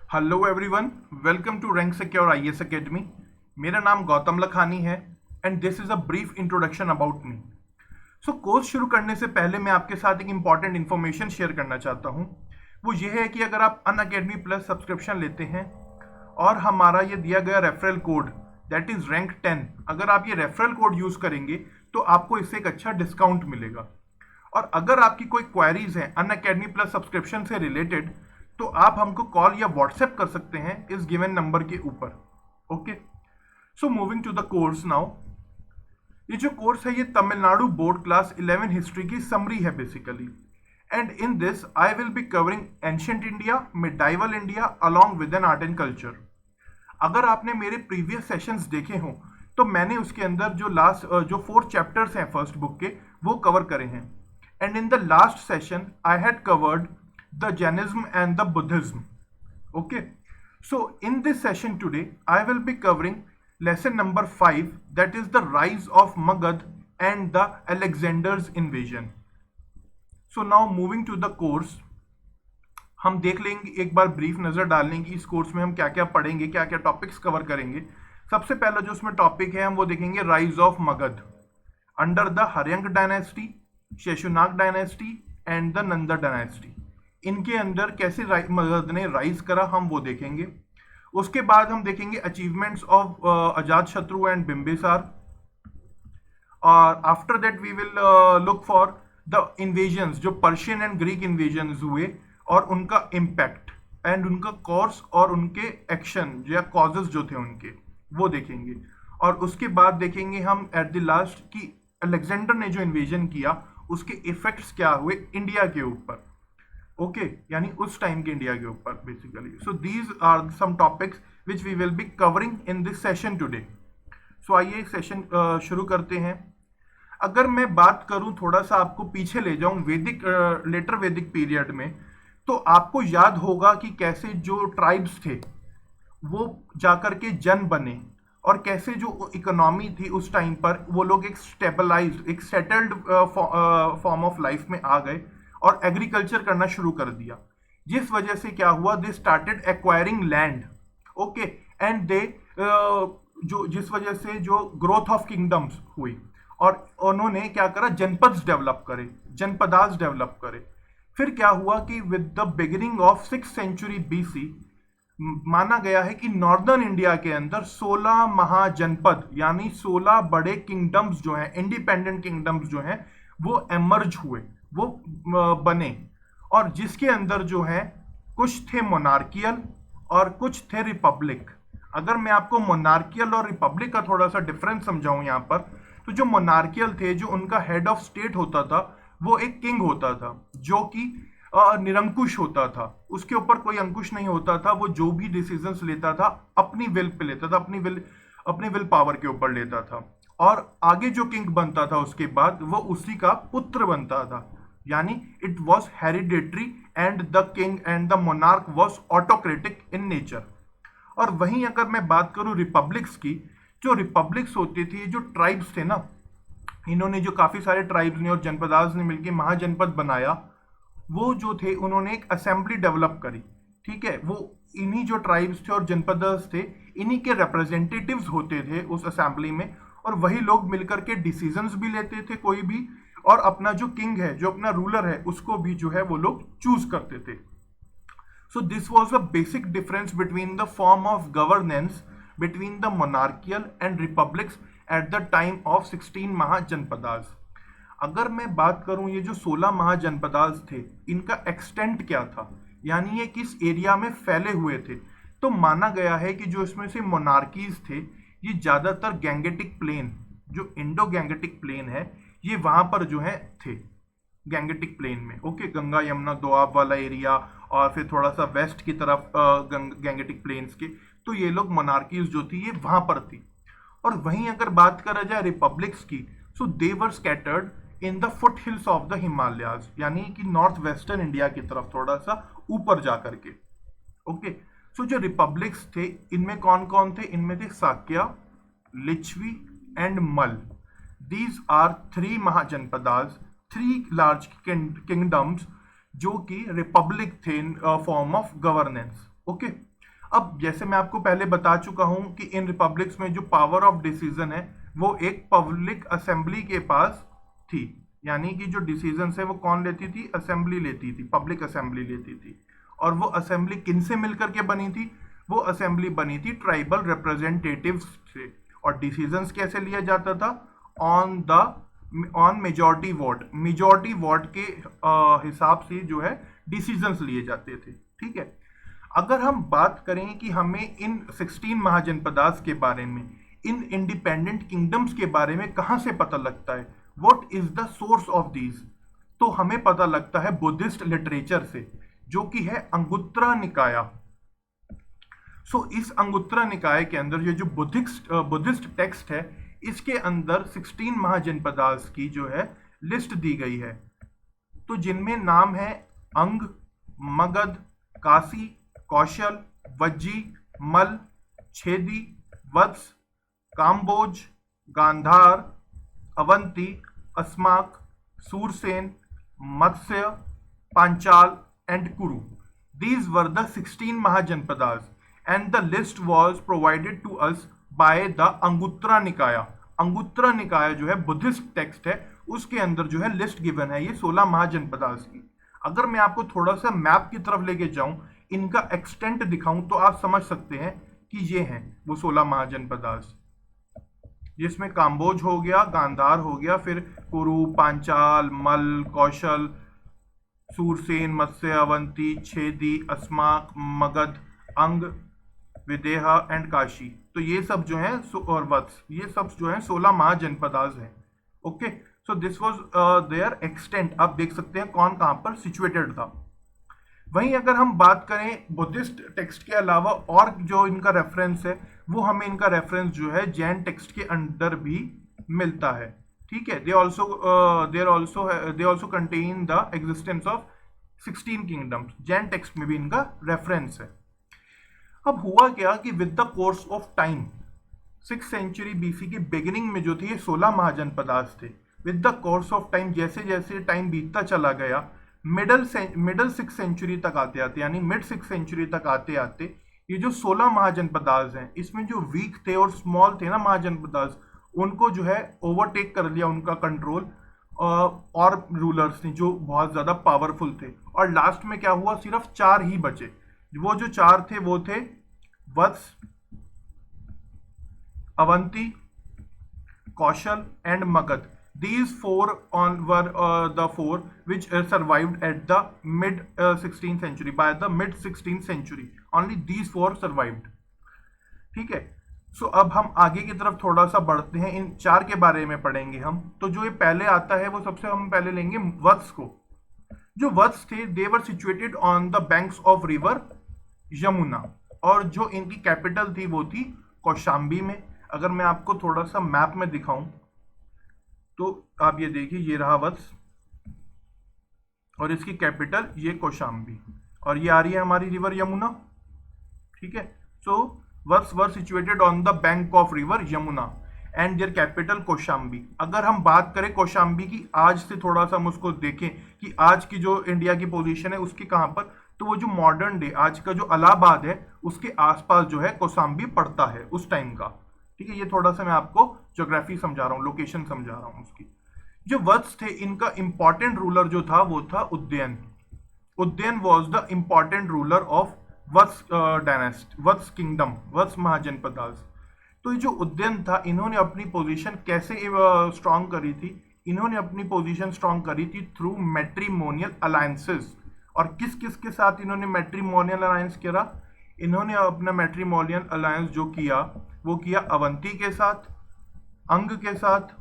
Hello everyone, welcome to rank secure IAS academy. मेरा नाम गौतम लखानी है and this is a brief introduction about me. So course शुरू करने से पहले मैं आपके साथ एक इंपॉर्टेंट इन्फॉर्मेशन शेयर करना चाहता हूँ। वो ये है कि अगर आप अनअकैडमी प्लस सब्सक्रिप्शन लेते हैं और हमारा ये दिया गया referral code that is rank 10, अगर आप ये रेफरल कोड यूज करेंगे तो आपको इससे एक अच्छा डिस्काउंट मिलेगा। और अगर आपकी कोई क्वेरीज हैं अनअकैडमी प्लस सब्सक्रिप्शन से रिलेटेड तो आप हमको कॉल या व्हाट्सएप कर सकते हैं इस गिवन नंबर के ऊपर। Okay, so moving to the course now. ये जो कोर्स है ये तमिलनाडु बोर्ड क्लास 11 हिस्ट्री की समरी है basically, and in this I will be covering ancient India, medieval India along with an art and culture. अगर आपने मेरे प्रीवियस सेशंस देखे हों तो मैंने उसके अंदर जो 4 चैप्टर्स हैं फर्स्ट बुक के वो कवर करे हैं। And in the last session I had covered the Jainism and the Buddhism. Okay, so in this session today I will be covering lesson number 5, that is the rise of Magad and the Alexander's invasion. So now moving to the course, हम देख लेंगे, एक बार brief नजर डाल लेंगे इस course में हम क्या क्या पढ़ेंगे, क्या क्या टॉपिक्स कवर करेंगे। सबसे पहला जो उसमें टॉपिक है हम वो देखेंगे rise of Magadh under the Haryanka dynasty, Shishunaga dynasty and the Nanda dynasty. इनके अंदर कैसे मगध ने राइज करा हम वो देखेंगे। उसके बाद हम देखेंगे अचीवमेंट्स ऑफ अजात शत्रु एंड बिम्बिसार, और after that we will look for the invasions जो पर्शियन एंड ग्रीक इन्वेजन्स हुए और उनका इम्पैक्ट एंड उनका कोर्स और उनके एक्शन या कॉजेस जो थे उनके वो देखेंगे। और उसके बाद देखेंगे हम एट द लास्ट कि अलेक्जेंडर ने जो इन्वेजन किया उसके इफेक्ट्स क्या हुए इंडिया के ऊपर। ओके, यानी उस टाइम के इंडिया के ऊपर basically. So these are some topics which we will be covering in this session today. सो आइए सेशन शुरू करते हैं। अगर मैं बात करूं, थोड़ा सा आपको पीछे ले जाऊं वैदिक लेटर वैदिक पीरियड में, तो आपको याद होगा कि कैसे जो ट्राइब्स थे वो जाकर के जन बने और कैसे जो इकोनॉमी थी उस टाइम पर वो लोग एक स्टेबलाइज्ड, एक सेटल्ड फॉर्म ऑफ लाइफ में आ गए और एग्रीकल्चर करना शुरू कर दिया, जिस वजह से क्या हुआ, they started acquiring land. Okay, and they जिस वजह से जो ग्रोथ ऑफ किंगडम्स हुई और उन्होंने क्या करा, जनपद्स डेवलप करे, जनपदास डेवलप करे। फिर क्या हुआ कि with the beginning of 6th century BC माना गया है कि नॉर्दर्न इंडिया के अंदर 16 महाजनपद यानी 16 बड़े किंगडम्स जो हैं, इंडिपेंडेंट किंगडम्स जो हैं वो एमर्ज हुए, वो बने, और जिसके अंदर जो है कुछ थे मोनार्कियल और कुछ थे रिपब्लिक। अगर मैं आपको मोनार्कियल और रिपब्लिक का थोड़ा सा डिफरेंस समझाऊं यहाँ पर, तो जो मोनार्कियल थे, जो उनका हेड ऑफ स्टेट होता था वो एक किंग होता था जो कि निरंकुश होता था, उसके ऊपर कोई अंकुश नहीं होता था। वो जो भी डिसीजंस लेता था अपनी विल पे लेता था, अपनी विल पावर के ऊपर लेता था। और आगे जो किंग बनता था उसके बाद वो उसी का पुत्र बनता था, यानी it was hereditary and the king and the monarch was autocratic in nature. और वहीं अगर मैं बात करूं रिपब्लिक्स की, जो रिपब्लिक्स होती थी, जो ट्राइब्स थे ना, इन्होंने जो काफी सारे ट्राइब्स ने और जनपदास ने मिलकर महाजनपद बनाया, वो जो थे उन्होंने एक असेंबली डेवलप करी। ठीक है, वो इन्हीं जो ट्राइब्स थे और जनपदास थे इन्हीं के रिप्रेजेंटेटिव्स होते थे उस असेंबली में, और वही लोग मिलकर के डिसीजंस भी लेते थे कोई भी, और अपना जो किंग है, जो अपना रूलर है, उसको भी जो है वो लोग चूज करते थे। सो this was a basic difference between the form of governance between the monarchial and republics at the time of 16 mahajanapadas. अगर मैं बात करूं ये जो 16 महाजनपदास थे इनका एक्सटेंट क्या था, यानी ये किस एरिया में फैले हुए थे, तो माना गया है कि जो इसमें से मोनार्कीज थे ये ज्यादातर गैंगेटिक प्लेन, जो इंडो गैंगेटिक प्लेन है, ये वहां पर जो है थे गैंगेटिक प्लेन में। ओके, गंगा यमुना दोआब वाला एरिया और फिर थोड़ा सा वेस्ट की तरफ गैंगेटिक प्लेन्स के, तो ये लोग मोनार्कीज जो थी ये वहां पर थी। और वहीं अगर बात करा जाए रिपब्लिक्स की, so they were scattered in the foothills of the Himalayas, यानी कि नॉर्थ वेस्टर्न इंडिया की तरफ थोड़ा सा ऊपर जाकर के। ओके, सो जो रिपब्लिक्स थे इनमें कौन कौन थे, इनमें थे साक्या, लिच्छवी एंड मल। These are 3 mahajanapadas, 3 large kingdoms जो कि रिपब्लिक थे in form of governance. Okay, अब जैसे मैं आपको पहले बता चुका हूं कि इन रिपब्लिक्स में जो पावर ऑफ डिसीजन है वो एक पब्लिक असेंबली के पास थी, यानी कि जो डिसीजन है वो कौन लेती थी, असेंबली लेती थी, पब्लिक असेंबली लेती थी। और वो असेंबली किन से मिलकर के बनी थी, वो असेंबली बनी थी ट्राइबल रिप्रेजेंटेटिव्स से। और डिसीजंस कैसे लिया जाता था, ऑन मेजॉरिटी वोट के हिसाब से जो है डिसीजंस लिए जाते थे। ठीक है, अगर हम बात करें कि हमें इन 16 महाजनपदास के बारे में, इन इंडिपेंडेंट किंगडम्स के बारे में कहां से पता लगता है, what is the source of these, तो हमें पता लगता है बुद्धिस्ट लिटरेचर से, जो कि है अंगुत्तरा निकाया। इस अंगुत्तरा निकाय के अंदर ये जो बुद्धिस्ट टेक्स्ट है, इसके अंदर 16 महाजनपदास की जो है लिस्ट दी गई है। तो जिनमें नाम है अंग, मगध, काशी, कौशल, वज्जी, मल, छेदी, वत्स, काम्बोज, गांधार, अवंती, अस्माक, सूरसेन, मत्स्य, पांचाल एंड कुरु। These were the 16 Mahajanpadas and the list was provided to us by the Anguttara Nikaya. अंगुत्तरा निकाय जो है बुद्धिस्ट टेक्स्ट है, उसके अंदर जो है लिस्ट गिवन है ये 16 महाजनपदास की। अगर मैं आपको थोड़ा सा मैप की तरफ लेके जाऊं, इनका एक्सटेंट दिखाऊं, तो आप समझ सकते हैं कि ये हैं वो 16 महाजनपदास, जिसमें काम्बोज हो गया, गांधार हो गया, फिर कुरु, पांचाल, मल, कौशल, सूरसेन, मत्स्य, अवंती, छेदी, अस्माक, मगध, अंग, विदेहा एंड काशी। तो ये सब जो है और वत्स, ये सब जो है 16 महाजनपदास हैं। Okay, so this was their extent. आप देख सकते हैं कौन कहां पर सिचुएटेड था। वहीं अगर हम बात करें बुद्धिस्ट टेक्स्ट के अलावा और जो इनका रेफरेंस है, वो हमें इनका रेफरेंस जो है जैन टेक्स्ट के अंदर भी मिलता है। ठीक है, they also contain the existence of 16 kingdoms. Jain text में भी इनका रेफरेंस है। अब हुआ क्या कि with the course of time, 6th century BC के बिगिनिंग में जो थे ये 16 महाजनपदास थे। With the course of time, जैसे जैसे टाइम बीतता चला गया, मिडल 6th सेंचुरी तक आते आते, यानी मिड 6th सेंचुरी तक आते आते, ये जो 16 महाजनपदास हैं, इसमें जो वीक थे और स्मॉल थे ना महाजनपदास, उनको जो है ओवरटेक कर लिया उनका कंट्रोल और रूलर्स ने जो बहुत ज्यादा पावरफुल थे। और लास्ट में क्या हुआ, सिर्फ 4 ही बचे। वो जो 4 थे वो थे Vatsa, Avanti, Kosala and Magadh. These four were the four which survived at the mid 16th century. By the mid 16th century, only these 4 survived. ठीक है, सो अब हम आगे की तरफ थोड़ा सा बढ़ते हैं, इन 4 के बारे में पढ़ेंगे हम। तो जो ये पहले आता है वो सबसे हम पहले लेंगे वत्स को। जो वत्स थे, they were situated on the banks of river Yamuna, और जो इनकी कैपिटल थी वो थी कौशाम्बी में। अगर मैं आपको थोड़ा सा मैप में दिखाऊं तो आप ये देखिए, ये रहा वत्स और इसकी कैपिटल ये कौशाम्बी, और ये आ रही है हमारी रिवर यमुना। ठीक है, so Vatsa were situated on the bank of river Yamuna and their capital Kaushambi. अगर हम बात करें कौशाम्बी की, आज से थोड़ा सा हम उसको देखें कि आज की जो इंडिया की पोजीशन है उसकी कहां पर, तो वो जो मॉडर्न डे आज का जो इलाहाबाद है उसके आसपास जो है कौशाम्बी पड़ता है उस टाइम का। ठीक है, ये थोड़ा सा मैं आपको ज्योग्राफी समझा रहा हूँ, लोकेशन समझा रहा हूँ उसकी। जो वत्स थे, इनका इंपॉर्टेंट रूलर जो था वो था Udayana. Udayana was the important ruler of Vatsa dynasty, Vatsa kingdom, Vatsa Mahajanapadas. तो ये जो उदयन था, इन्होंने अपनी पोजीशन कैसे स्ट्रांग करी थी, इन्होंने अपनी पोजीशन स्ट्रांग करी थी थ्रू मैट्रिमोनियल अलायंसेस। और किस किस के साथ इन्होंने मैट्रिमोनियल अलायंस किया, इन्होंने अपना मैट्रिमोनियल अलायंस जो किया वो किया अवंती के साथ, अंग के साथ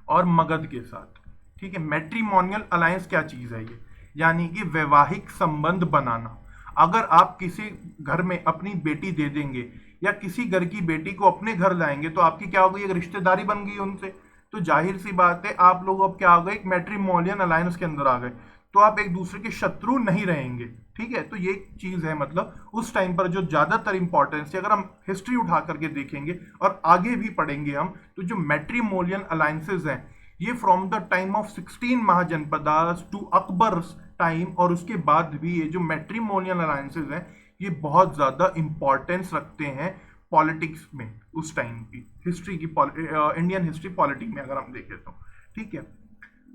और मगध के साथ। ठीक है, मैट्रिमोनियल अलायंस क्या चीज है ये, यानी कि वैवाहिक संबंध बनाना। अगर आप किसी घर में अपनी बेटी दे देंगे या किसी घर की बेटी को अपने घर लाएंगे तो आपकी क्या हो गई, एक रिश्तेदारी बन गई उनसे। तो जाहिर सी बात है आप लोग अब क्या हो गए, एक मैट्रिमोनियल अलायंस के अंदर आ गए, तो आप एक दूसरे के शत्रु नहीं रहेंगे। ठीक है, तो ये चीज है, मतलब उस टाइम पर जो ज्यादातर इंपॉर्टेंस है, अगर हम हिस्ट्री उठा करके देखेंगे और आगे भी पढ़ेंगे हम, तो जो मैट्रिमोनियल अलायंसेस हैं ये from the time of 16 mahajanapadas to Akbar time, और उसके बाद भी ये जो मैट्रिमोनियल अलायंसेस हैं ये बहुत ज्यादा इंपॉर्टेंस रखते हैं पॉलिटिक्स में उस टाइम की हिस्ट्री की, इंडियन हिस्ट्री पॉलिटी में अगर हम देखें तो। ठीक है,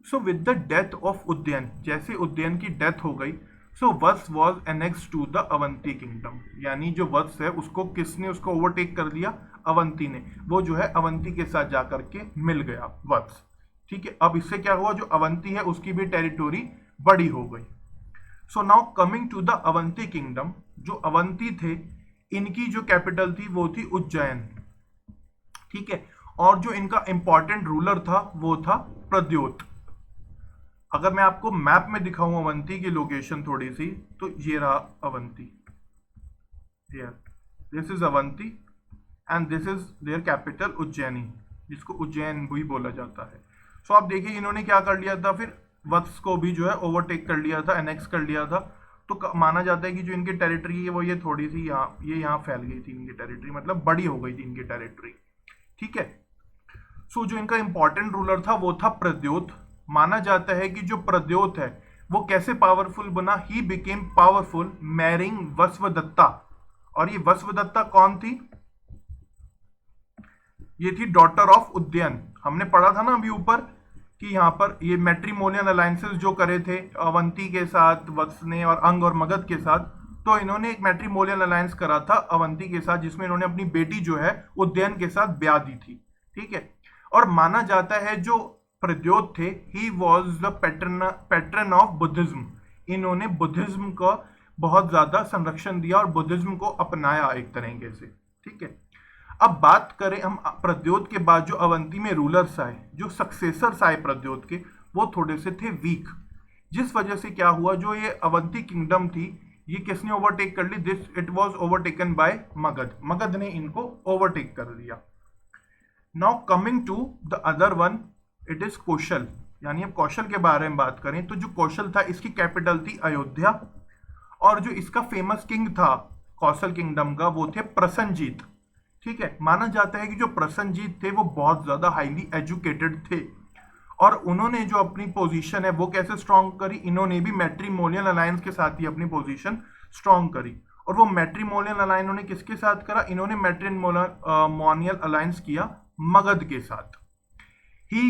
so with the death of Udayana, जैसे उदयन की डेथ हो गई, so Vatsa was annex to the Avanti kingdom, यानी जो वत्स है उसको किसने उसको ओवरटेक कर दिया, अवंती ने। वो जो है अवंती के साथ जाकर के मिल गया वत्स। ठीक है, अब इससे क्या हुआ, जो अवंती है उसकी भी टेरिटोरी बड़ी हो गई। So now coming to the Avanti kingdom, जो अवंती थे इनकी जो कैपिटल थी वो थी उज्जैन। ठीक है, और जो इनका इंपॉर्टेंट रूलर था वो था प्रद्योत। अगर मैं आपको मैप में दिखाऊं अवंती की लोकेशन थोड़ी सी, तो ये रहा Avanti, this is Avanti and this is their capital Ujjaini, जिसको उज्जैन भी बोला जाता है। सो आप देखिए इन्होंने क्या कर लिया था, फिर वत्स को भी जो है ओवरटेक कर लिया था, एनेक्स कर लिया था। तो माना जाता है कि जो इनकी टेरिटरी है वो ये थोड़ी सी यहाँ फैल गई थी इनकी टेरिटरी, मतलब बड़ी हो गई थी इनकी टेरिटरी। ठीक है, सो जो इनका इंपॉर्टेंट रूलर था वो था प्रद्योत। माना जाता है कि जो प्रद्योत है वो कैसे पावरफुल बना, ही बिकेम पावरफुल मैरिंग वस्वदत्ता। और ये वस्वदत्ता कौन थी, ये थी डॉटर ऑफ उदयन। हमने पढ़ा था ना अभी ऊपर कि यहाँ पर ये मैट्रिमोनियल अलायंसेस जो करे थे अवंती के साथ वत्स ने और अंग और मगध के साथ, तो इन्होंने एक मैट्रिमोनियल अलायंस करा था अवंती के साथ, जिसमें इन्होंने अपनी बेटी जो है उदयन के साथ ब्याह दी थी। ठीक है, और माना जाता है जो प्रद्योत थे he was the pattern of Buddhism. इन्होंने बुद्धिज्म का बहुत ज्यादा संरक्षण दिया और बुद्धिज्म को अपनाया एक तरीके से। ठीक है, अब बात करें हम प्रद्योत के बाद जो अवंती में रूलर्स आए, जो सक्सेसर्स आए प्रद्योत के, वो थोड़े से थे वीक, जिस वजह से क्या हुआ, जो ये अवंती किंगडम थी ये किसने ओवरटेक कर ली, this it was overtaken by Magadh. Magadh ने इनको ओवरटेक कर लिया। Now coming to the other one, it is Kosala. यानी अब कौशल के बारे में बात करें तो जो कौशल था इसकी कैपिटल थी अयोध्या, और जो इसका फेमस किंग था कौशल किंगडम का वो थे प्रसन्नजीत। ठीक है, माना जाता है कि जो प्रसन्नजीत थे वो बहुत ज्यादा हाईली एजुकेटेड थे, और उन्होंने जो अपनी पोजीशन है वो कैसे स्ट्रांग करी, इन्होंने भी मैट्रिमोनियल अलायंस के साथ ही अपनी पोजीशन स्ट्रांग करी। और वो मैट्रिमोनियल अलायंस इन्होंने किसके साथ करा, इन्होंने मैट्रिमोनियल अलायंस किया मगध के साथ। ही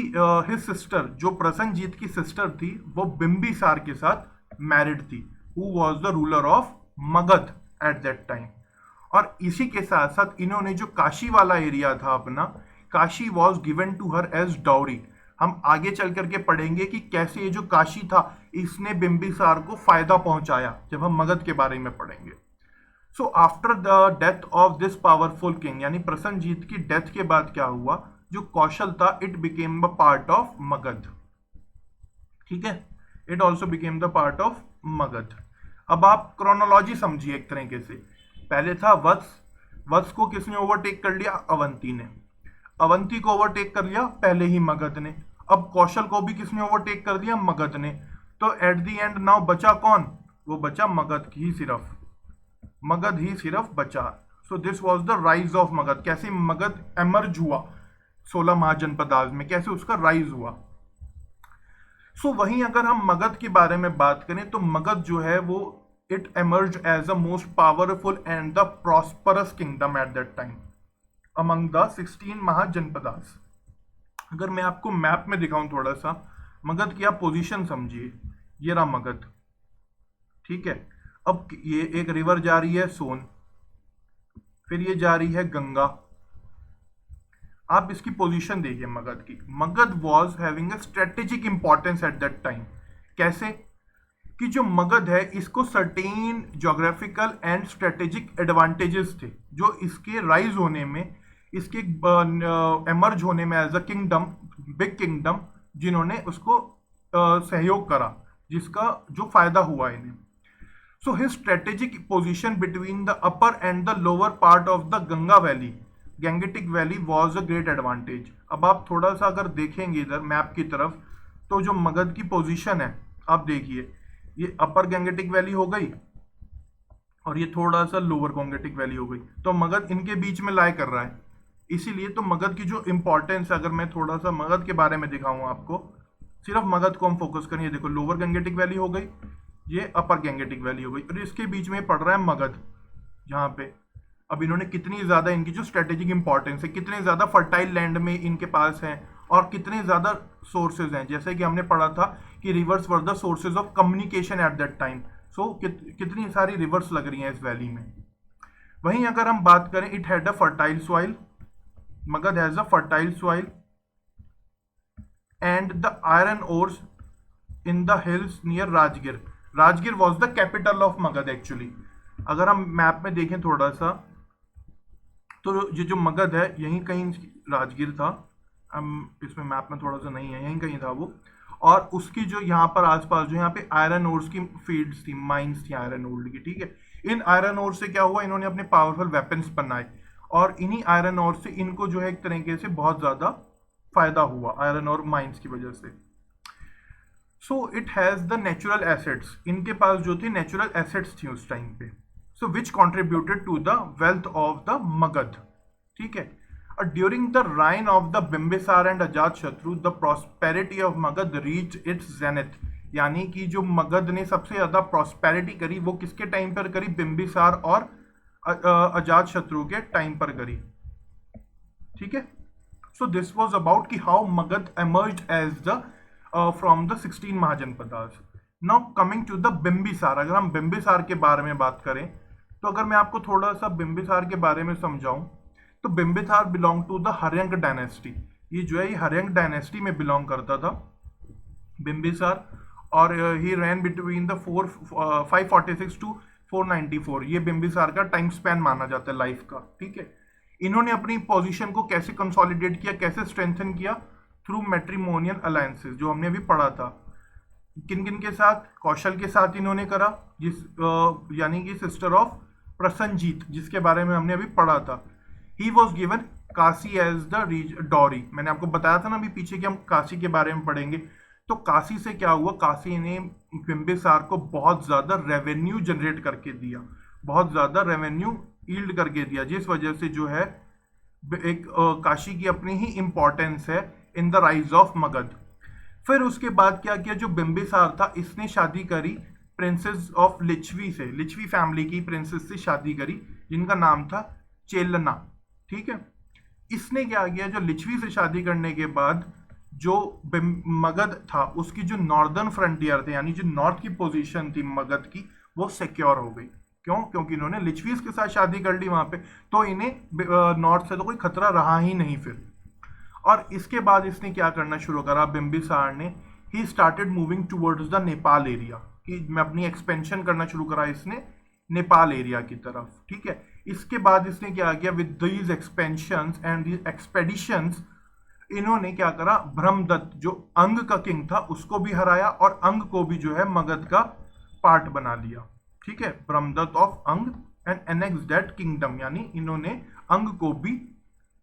हिज सिस्टर, जो प्रसन्नजीत की सिस्टर थी, वो बिंबिसार के साथ मैरिड थी, who was the ruler of Magadh eight that time. और इसी के साथ साथ इन्होंने जो काशी वाला एरिया था अपना, Kashi was given to her as dowry. हम आगे चल करके पढ़ेंगे कि कैसे ये जो काशी था इसने बिंबिसार को फायदा पहुंचाया, जब हम मगध के बारे में पढ़ेंगे। So after the death of this powerful king, यानी प्रसन्नजीत की डेथ के बाद क्या हुआ, जो कौशल था it became the part of Magadh. ठीक है, it also became the part of Magadh. अब आप क्रोनोलॉजी समझिए एक तरीके से। पहले था वत्स, वत्स को किसने ओवरटेक कर लिया, अवंती ने। अवंती को ओवरटेक कर लिया पहले ही मगध ने। अब कौशल को भी किसने ओवरटेक कर दिया, मगध ने। तो एट द एंड नाउ बचा कौन, वो बचा मगध ही सिर्फ, मगध ही सिर्फ बचा। सो this was the rise of Magadh. कैसे मगध एमर्ज हुआ 16 महाजनपदाज में, कैसे उसका राइज हुआ। सो वहीं अगर हम मगध के बारे में बात करें तो मगध जो है वो it emerge as a most powerful and the prosperous kingdom at that time among the 16 mahajanapadas. अगर मैं आपको मैप में दिखाऊं थोड़ा सा, मगध की आप पोजीशन समझिए, ये रहा मगध। ठीक है, अब ये एक रिवर जा रही है सोन, फिर ये जा रही है गंगा। आप इसकी पोजीशन देखिए मगध की। Magadh was having a strategic importance eight that time. कैसे कि जो मगध है इसको certain geographical and strategic advantages थे, जो इसके राइज होने में, इसके एमर्ज होने में as a kingdom, big kingdom, जिन्होंने उसको सहयोग करा, जिसका जो फायदा हुआ इन्हें। So his strategic position between the upper and the lower part of the Ganga valley, Gangetic valley, was a great advantage. अब आप थोड़ा सा अगर देखेंगे इधर मैप की तरफ, तो जो मगध की पोजीशन है आप देखिए, ये अपर गैंगेटिक वैली हो गई और ये थोड़ा सा लोअर गैंगेटिक वैली हो गई, तो मगध इनके बीच में लाई कर रहा है। इसीलिए तो मगध की जो इंपॉर्टेंस, अगर मैं थोड़ा सा मगध के बारे में दिखाऊं आपको, सिर्फ मगध को हम फोकस करें, ये देखो लोअर गैंगेटिक वैली हो गई, ये अपर गैंगेटिक वैली हो गई, और इसके बीच में पड़ रहा है मगध। जहाँ पे अब इन्होंने कितनी ज्यादा इनकी जो स्ट्रेटेजिक इंपॉर्टेंस है, कितने ज्यादा फर्टाइल लैंड में इनके पास है और कितने ज्यादा सोर्सेज हैं। जैसे कि हमने पढ़ा था कि rivers were the sources of communication at that time. So कितनी सारी रिवर्स लग रही हैं इस वैली में। वहीं अगर हम बात करें, it had a fertile soil, Magadh has a fertile soil and the iron ores in the hills near Rajgir. Rajgir was the capital of Magadh actually. अगर हम मैप में देखें थोड़ा सा, तो ये जो मगध है यहीं कहीं राजगिर था। हम इसमें मैप में थोड़ा सा नहीं है, यहीं कहीं था वो। और उसकी जो यहाँ पर आसपास जो यहाँ पे आयरन ओर्स की फील्ड्स थी, माइंस थी आयरन ओर की, ठीक है। इन आयरन ओर से क्या हुआ, इन्होंने अपने पावरफुल वेपन्स बनाए और इन्हीं आयरन ओर से इनको जो है एक तरीके से बहुत ज्यादा फायदा हुआ आयरन और माइंस की वजह से। So it has the natural assets, इनके पास जो थी नेचुरल एसेट्स थी उस टाइम पे। So which contributed to the wealth of the Magadh, ठीक है। During the reign of the Bimbisara and Ajatashatru the prosperity of Magadh reach its zenith. यानी कि जो मगध ने सबसे ज्यादा प्रॉस्पेरिटी करी वो किसके टाइम पर करी, बिम्बिसार और अजात शत्रु के टाइम पर करी, ठीक है। सो दिस वाज अबाउट कि how Magadh emerged as the from the 16 Mahajanapadas. Now coming to the Bimbisara. अगर हम बिम्बिसार के बारे में बात करें, तो अगर मैं आपको थोड़ा सा बिम्बिसार के बारे में समझाऊं, तो Bimbisara belong to the Haryanka dynasty. ये जो है ये हर्यंक डायनेस्टी में बिलोंग करता था बिम्बिसार। और ही रैन बिटवीन द 546 टू 494। ये बिम्बिसार का टाइम स्पैन माना जाता है लाइफ का, ठीक है। इन्होंने अपनी पोजीशन को कैसे कंसोलिडेट किया, कैसे स्ट्रेंथन किया, थ्रू मैट्रिमोनियल अलायंसेस, जो हमने अभी पढ़ा था। किन किन के साथ, कौशल के साथ इन्होंने करा, यानी कि सिस्टर ऑफ प्रसन्नजीत, जिसके बारे में हमने अभी पढ़ा था। He was given Kashi as the dowry. मैंने आपको बताया था ना अभी पीछे कि हम काशी के बारे में पढ़ेंगे। तो काशी से क्या हुआ, काशी ने बिम्बिसार को बहुत ज्यादा रेवेन्यू जनरेट करके दिया, बहुत ज्यादा रेवेन्यू ईल्ड करके दिया, जिस वजह से जो है एक काशी की अपनी ही इंपॉर्टेंस है in the rise of Magadh. फिर उसके बाद क्या किया, जो बिम्बिसार था इसने शादी करी प्रिंसेस ऑफ लिच्छवी से, लिच्छवी फैमिली की प्रिंसेस से शादी करी, जिनका नाम था चेलना, ठीक है। इसने क्या किया, जो लिच्छवी से शादी करने के बाद जो मगध था उसकी जो नॉर्दर्न फ्रंटियर थे, यानी जो नॉर्थ की पोजीशन थी मगध की, वो सिक्योर हो गई। क्यों, क्योंकि इन्होंने लिच्छवीज के साथ शादी कर ली वहां पे, तो इन्हें नॉर्थ से तो कोई खतरा रहा ही नहीं फिर। और इसके बाद इसने क्या करना शुरू करा बिम्बिसार ने, he started moving towards the Nepal area, कि मैं अपनी एक्सपेंशन करना शुरू करा इसने नेपाल एरिया की तरफ, ठीक है। इसके बाद इसने क्या किया, with these expansions and these expeditions, इन्होंने क्या करा, ब्रह्मदत्त जो अंग का किंग था उसको भी हराया और अंग को भी जो है मगध का पार्ट बना लिया, ठीक है। ब्रह्मदत्त ऑफ अंग एंड एनेक्स दैट किंगडम, यानी इन्होंने अंग को भी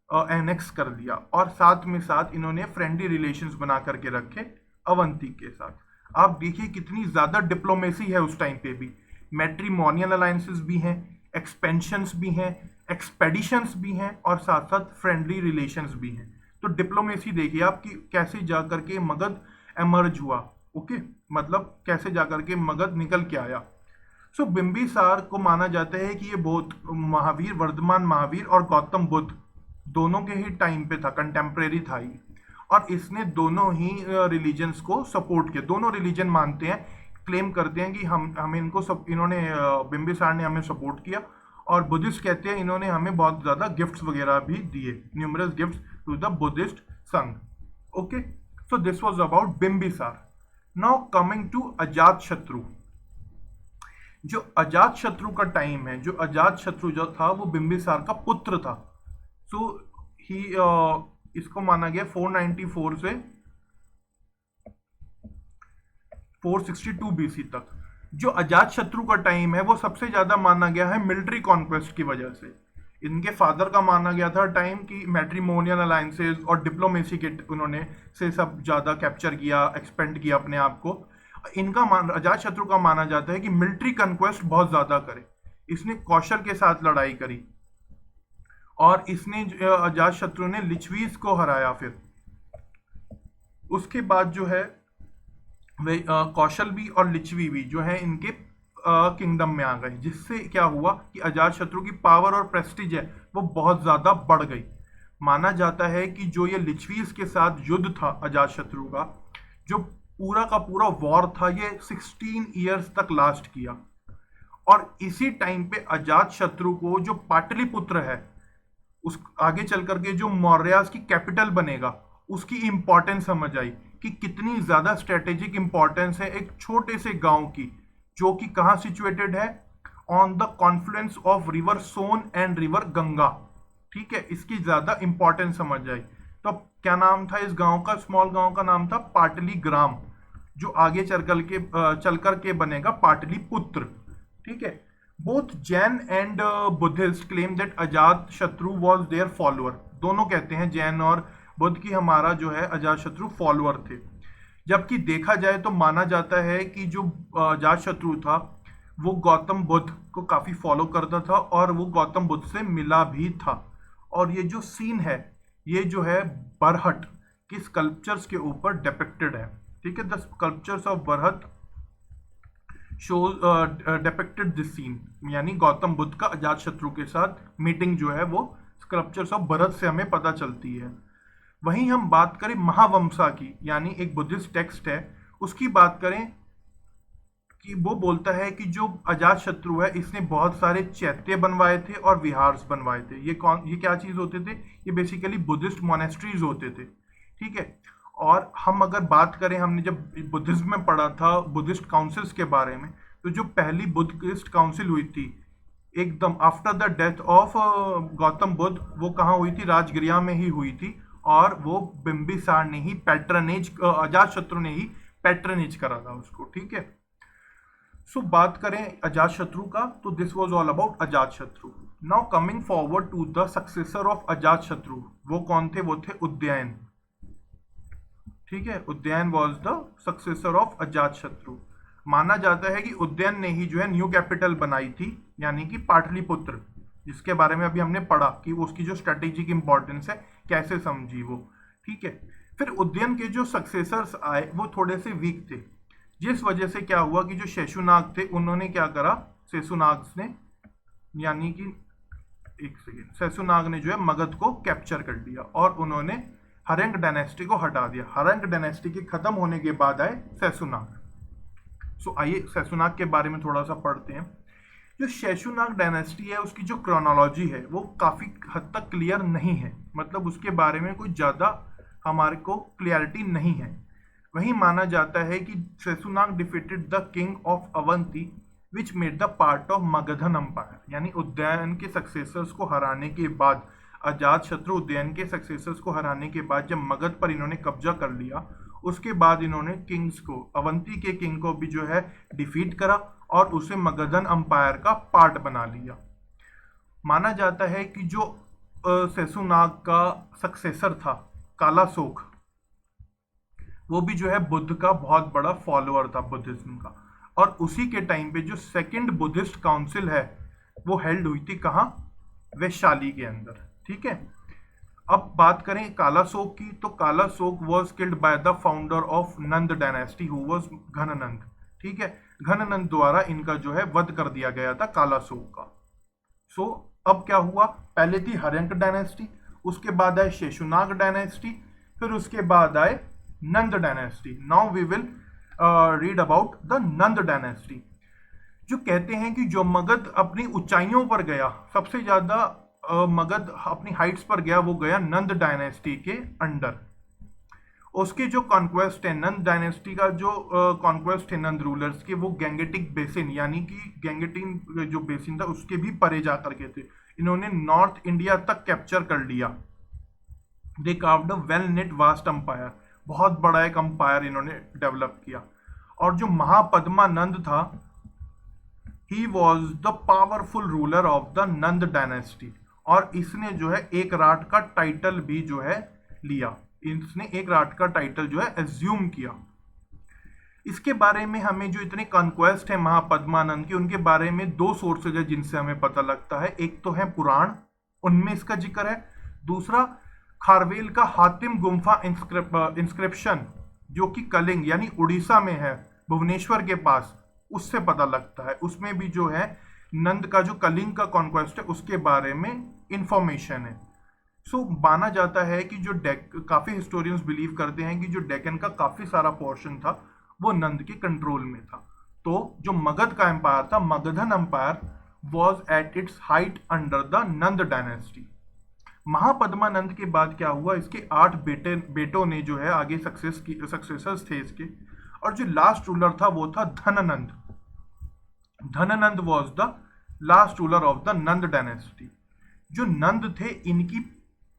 एनेक्स कर लिया। और साथ में साथ इन्होंने फ्रेंडली रिलेशंस बना करके रखे अवंती के साथ। आप देखिए कितनी ज्यादा डिप्लोमेसी है उस टाइम पे भी, मैट्रिमोनियल अलायंसेस भी हैं, एक्सपेंशंस भी हैं, एक्सपेडिशंस भी हैं और साथ साथ फ्रेंडली रिलेशंस भी हैं। तो डिप्लोमेसी देखिए आप कि कैसे जाकर के मगध एमर्ज हुआ, ओके, मतलब कैसे जाकर के मगध निकल के आया। सो बिम्बिसार को माना जाता है कि ये बहुत महावीर, वर्धमान महावीर और गौतम बुद्ध दोनों के ही टाइम पे था, कंटेम्प्रेरी था ही। और इसने दोनों ही रिलीजन्स को सपोर्ट किया, दोनों रिलीजन मानते हैं, क्लेम करते हैं कि हम इनको सब, इन्होंने बिम्बिसार ने हमें सपोर्ट किया। और बुद्धिस्ट कहते हैं इन्होंने हमें बहुत ज्यादा गिफ्ट्स वगैरह भी दिए, numerous gifts to the Buddhist Sangha, okay. So this was about Bimbisara. Now coming to Ajatashatru. जो अजात शत्रु का टाइम है, जो अजात शत्रु जो था वो बिम्बिसार का पुत्र था। सो ही इसको माना गया 494 से 462 बीसी तक। जो अजात शत्रु का टाइम है वो सबसे ज्यादा माना गया है मिलिट्री कॉन्क्वेस्ट की वजह से। इनके फादर का माना गया था टाइम की मैट्रिमोनियल अलायंसेस और डिप्लोमेसी के उन्होंने से सब ज्यादा कैप्चर किया, एक्सपेंड किया अपने आप को। इनका अजात शत्रु का माना जाता है कि मिलिट्री कॉन्क्वेस्ट बहुत ज्यादा करे, इसने कौशल के साथ लड़ाई करी और इसने अजात शत्रु ने लिच्छवीज को हराया। फिर उसके बाद जो है वे कौशल भी और लिच्छवी भी जो है इनके किंगडम में आ गए, जिससे क्या हुआ कि अजातशत्रु की पावर और प्रेस्टीज है वो बहुत ज्यादा बढ़ गई। माना जाता है कि जो ये लिच्छवीज के साथ युद्ध था अजातशत्रु का, जो पूरा का पूरा वॉर था, ये 16 ईयर्स तक लास्ट किया। और इसी टाइम पे अजातशत्रु को जो पाटलिपुत्र है, उस आगे चल करके जो मौर्यास की कैपिटल बनेगा, उसकी इंपॉर्टेंस समझ आई कि कितनी ज्यादा स्ट्रेटेजिक इंपॉर्टेंस है एक छोटे से गांव की, जो कि कहां सिचुएटेड है, on the confluence of river Son and river Ganga. ठीक है, इसकी ज्यादा इंपॉर्टेंस समझ आई। तो अब क्या नाम था इस गांव का, स्मॉल गांव का नाम था पाटलीग्राम, जो आगे चल करके बनेगा पाटलिपुत्र। ठीक है, both Jain and Buddhist claim that Ajatashatru was their follower. दोनों कहते हैं, जैन और बुद्ध की, हमारा जो है अजातशत्रु फॉलोअर थे। जबकि देखा जाए तो माना जाता है कि जो अजातशत्रु था वो गौतम बुद्ध को काफी फॉलो करता था और वो गौतम बुद्ध से मिला भी था। और ये जो सीन है, ये जो है बरहट की स्कल्पचर्स के ऊपर डिपिक्टेड है। ठीक है, the sculptures of Barhat shows depicted this scene, यानी गौतम बुद्ध का अजातशत्रु के साथ मीटिंग जो है वो स्कल्पचर्स ऑफ भरत से हमें पता चलती है। वहीं हम बात करें महावंसा की, यानी एक बुद्धिस्ट टेक्स्ट है, उसकी बात करें कि वो बोलता है कि जो अजातशत्रु है इसने बहुत सारे चैत्य बनवाए थे और विहार्स बनवाए थे। ये क्या चीज होते थे, ये बेसिकली बुद्धिस्ट मोनेस्ट्रीज होते थे। ठीक है, और हम अगर बात करें, हमने जब बुद्धिज्म में पढ़ा था बुद्धिस्ट काउंसिल्स के बारे में, तो जो पहली बुद्धिस्ट काउंसिल हुई थी एकदम after the death of Gautam Buddha, वो कहाँ हुई थी, राजगृह में ही हुई थी। और वो बिंबिसार ने ही पैट्रनेज, अजातशत्रु ने ही पैट्रनेज करा था उसको। ठीक है, सो बात करें अजातशत्रु का, तो this was all about Ajatashatru. Now coming forward to the successor of Ajatashatru, वो कौन थे, वो थे उदयन। ठीक है, Udayan was the successor of Ajatashatru. माना जाता है कि उदयन ने ही जो है न्यू कैपिटल बनाई थी, यानी कि पाटलिपुत्र, जिसके बारे में अभी हमने पढ़ा कि उसकी जो स्ट्रेटेजिक इंपॉर्टेंस है कैसे समझी वो। ठीक है, फिर उदयन के जो सक्सेसर्स आए वो थोड़े से वीक थे, जिस वजह से क्या हुआ कि जो शेषुनाग थे उन्होंने क्या करा, शेषुनाग ने, यानी कि एक सेकेंड, शेषुनाग ने जो है मगध को कैप्चर कर लिया और उन्होंने हरंग डायनेस्टी को हटा दिया। हरंग डायनेस्टी के खत्म होने के बाद आए शेषुनाग। सो आइए शेषुनाग के बारे में थोड़ा सा पढ़ते हैं। जो शेषुनाग डायनेस्टी है उसकी जो क्रोनोलॉजी है वो काफी हद तक क्लियर नहीं है, मतलब उसके बारे में कोई ज्यादा हमारे को क्लियरिटी नहीं है। वही माना जाता है कि Shishunaga defeated the king of Avanti which made the part of Magadhan empire, यानी उदयन के सक्सेसर्स को हराने के बाद, अजातशत्रु उदयन के सक्सेसर्स को हराने के बाद जब मगध पर इन्होंने कब्जा कर लिया, उसके बाद इन्होंने किंग्स को, अवंती के किंग को भी जो है डिफीट करा और उसे मगधन अंपायर का पार्ट बना लिया। माना जाता है कि जो शेषुनाग का सक्सेसर था कालाशोक, वो भी जो है बुद्ध का बहुत बड़ा फॉलोअर था बुद्धिज्म का। और उसी के टाइम पे जो सेकंड बुद्धिस्ट काउंसिल है वो हेल्ड हुई थी कहाँ, वैशाली के अंदर। ठीक है, अब बात करें कालाशोक की, तो Kalashoka was killed by the founder of Nanda dynasty who was Ghanananda. ठीक है, घननंद द्वारा इनका जो है वध कर दिया गया था कालाशोक का। सो अब क्या हुआ, पहले थी हरंक डायनेस्टी, उसके बाद आए शेषुनाग डायनेस्टी, फिर उसके बाद आए Nanda dynasty. Now we will read about the Nanda dynasty. जो कहते हैं कि जो मगध अपनी ऊंचाइयों पर गया, सबसे ज्यादा मगध अपनी हाइट्स पर गया, वो गया नंद डायनेस्टी के अंडर। उसके जो कॉन्क्वेस्ट है, नंद डायनेस्टी का जो कॉन्क्वेस्ट है नंद रूलर्स के, वो गैंगेटिक बेसिन, यानी कि गैंगेटिन जो बेसिन था उसके भी परे जाकर के थे। इन्होंने नॉर्थ इंडिया तक कैप्चर कर लिया। They carved a well knit vast empire, बहुत बड़ा एक अंपायर इन्होंने डेवलप किया। और जो महापद्मानंद था, he was the powerful ruler of the Nanda dynasty, और इसने जो है एक राट का टाइटल भी जो है लिया, इसने एक राट का टाइटल जो है एज्यूम किया। इसके बारे में हमें जो इतने कॉन्क्वेस्ट है महापद्मानंद की, उनके बारे में दो सोर्सेज है जिनसे हमें पता लगता है। एक तो है पुराण, उनमें इसका जिक्र है। दूसरा खारवेल का हातिम गुम्फा इंस्क्रिप्शन, जो कि कलिंग यानी उड़ीसा में है, भुवनेश्वर के पास, उससे पता लगता है। उसमें भी जो है नंद का जो कलिंग का कॉन्क्वेस्ट है उसके बारे में इंफॉर्मेशन है। सो माना जाता है कि जो काफी हिस्टोरियंस बिलीव करते हैं कि जो डेक्कन का काफी सारा पोर्शन था वो नंद के कंट्रोल में था। तो जो मगध का एम्पायर था, Magadhan empire was at its height under the Nanda dynasty. Mahapadmananda के बाद क्या हुआ, इसके 8 बेटों ने जो है आगे सक्सेसर्स थे इसके, और जो लास्ट रूलर था वो था Dhananand. Dhananand was the last ruler of the Nanda dynasty. जो नंद थे इनकी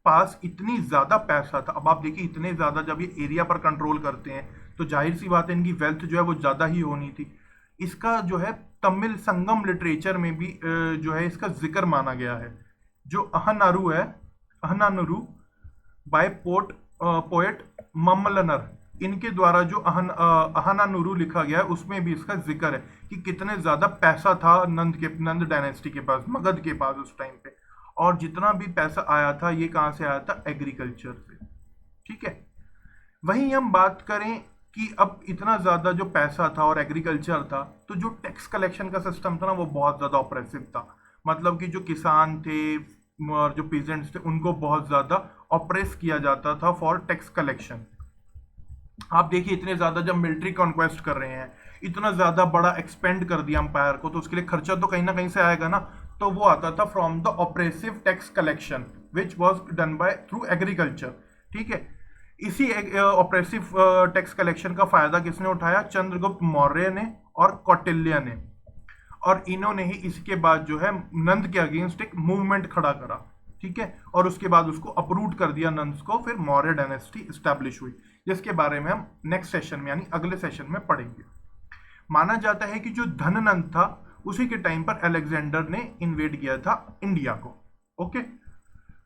पास इतनी ज्यादा पैसा था। अब आप देखिए इतने ज्यादा, जब ये एरिया पर कंट्रोल करते हैं तो जाहिर सी बात है इनकी वेल्थ जो है वो ज्यादा ही होनी थी। इसका जो है तमिल संगम लिटरेचर में भी जो है इसका जिक्र माना गया है। जो अहनारू है, अहनानुरू बाय पोएट मम्मलनर, इनके द्वारा जो अहनानुरू लिखा गया है उसमें भी इसका जिक्र है कि कितने ज्यादा पैसा था नंद डायनेस्टी के पास, मगध के पास उस टाइम पे। और जितना भी पैसा आया था ये कहां से आया था, एग्रीकल्चर से। ठीक है, वहीं हम बात करें कि अब इतना ज्यादा जो पैसा था और एग्रीकल्चर था, तो जो टैक्स कलेक्शन का सिस्टम था ना वो बहुत ज्यादा ऑपरेसिव था। मतलब कि जो किसान थे और जो पीजेंट्स थे उनको बहुत ज्यादा ऑपरेस किया जाता था फॉर टैक्स कलेक्शन। आप देखिए इतने ज्यादा जब मिलिट्री कॉन्क्वेस्ट कर रहे हैं, इतना ज्यादा बड़ा एक्सपेंड कर दिया अंपायर को, तो उसके लिए खर्चा तो कहीं ना कहीं से आएगा ना। तो वो आता था from the oppressive tax collection which was done by through agriculture. ठीक है, इसी ऑपरेसिव टैक्स कलेक्शन का फायदा किसने उठाया, चंद्रगुप्त मौर्य ने और कौटिल्य ने। और इन्होंने ही इसके बाद जो है नंद के अगेंस्ट एक मूवमेंट खड़ा करा। ठीक है, और उसके बाद उसको अप्रूव कर दिया नंद को, फिर मौर्य डायनेस्टी स्टैब्लिश हुई, जिसके बारे में हम नेक्स्ट सेशन में यानी अगले सेशन में पढ़ेंगे। माना जाता है कि जो धननंद था उसी के टाइम पर अलेक्जेंडर ने इन्वेड किया था इंडिया को। ओके,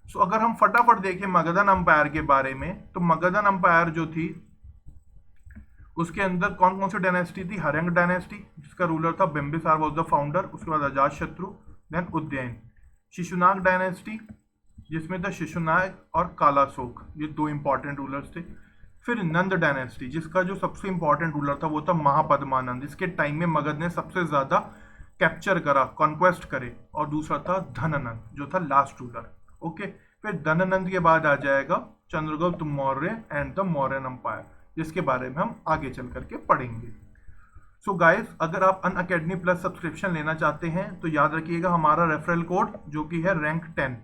सो अगर हम फटाफट देखें मगधन अंपायर के बारे में, तो मगधन अंपायर जो थी उसके अंदर कौन कौन सी डायनेस्टी थी, हर्यंग डायनेस्टी जिसका रूलर था बिंबिसार वॉज द फाउंडर, उसके बाद अजातशत्रु, देन उदयन। शिशुनाग डायनेस्टी जिसमें था शिशुनाग और कालाशोक, ये 2 इंपॉर्टेंट रूलर्स थे। फिर नंद डायनेस्टी जिसका जो सबसे इंपॉर्टेंट रूलर था वो था महापद्मानंद, इसके टाइम में मगध ने सबसे ज्यादा कैप्चर करा, कॉन्क्वेस्ट करे। और दूसरा था धननंद जो था लास्ट रूलर। ओके, फिर धननंद के बाद आ जाएगा Chandragupta Maurya and the Mauryan empire, जिसके बारे में हम आगे चल करके पढ़ेंगे। सो गाइस, अगर आप अनअकैडमी प्लस सब्सक्रिप्शन लेना चाहते हैं तो याद रखिएगा हमारा रेफरल कोड जो कि है रैंक 10।